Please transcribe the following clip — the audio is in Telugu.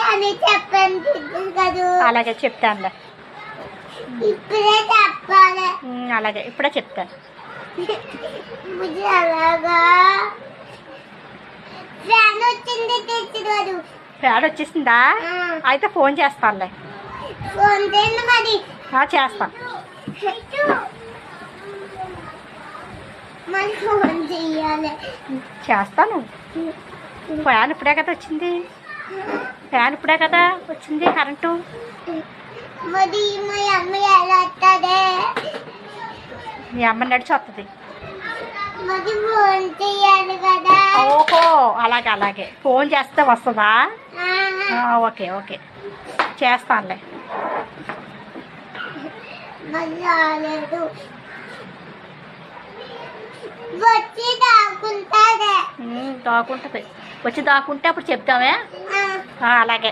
అని చెప్పండి కదా. అలాగే చెప్తానులే. ఇప్పుడే చెప్పాలి. అలాగే ఇప్పుడే చెప్తాను. అలాగా ఫ్యాన్ వచ్చింది తెచ్చినాడు. ఫ్యాన్ వచ్చేసిందా? అయితే ఫోన్ చేస్తానులే. ఫోన్ చేయండి మరి. చేస్తాను. మరి ఫోన్ చెయ్యాలి. చేస్తాను. ఫ్యాన్ ఇప్పుడే కదా వచ్చింది. ఫ్యాన్ ఇప్పుడే కదా వచ్చింది కరెంటు. మరి మా అమ్మ ఎలా వస్తుంది? మీ అమ్మ నడిచి వస్తుంది. మరి ఫోన్ చెయ్యాలి కదా. ఓహో అలాగే అలాగే ఫోన్ చేస్తే వస్తుందా? ఓకే ఓకే చేస్తానులే. మరి రాలేదు. వచ్చి దాక్కుంటుంది. దాక్కుంటుంది. వచ్చి దాక్కుంటే అప్పుడు చెప్తామే. అలాగే.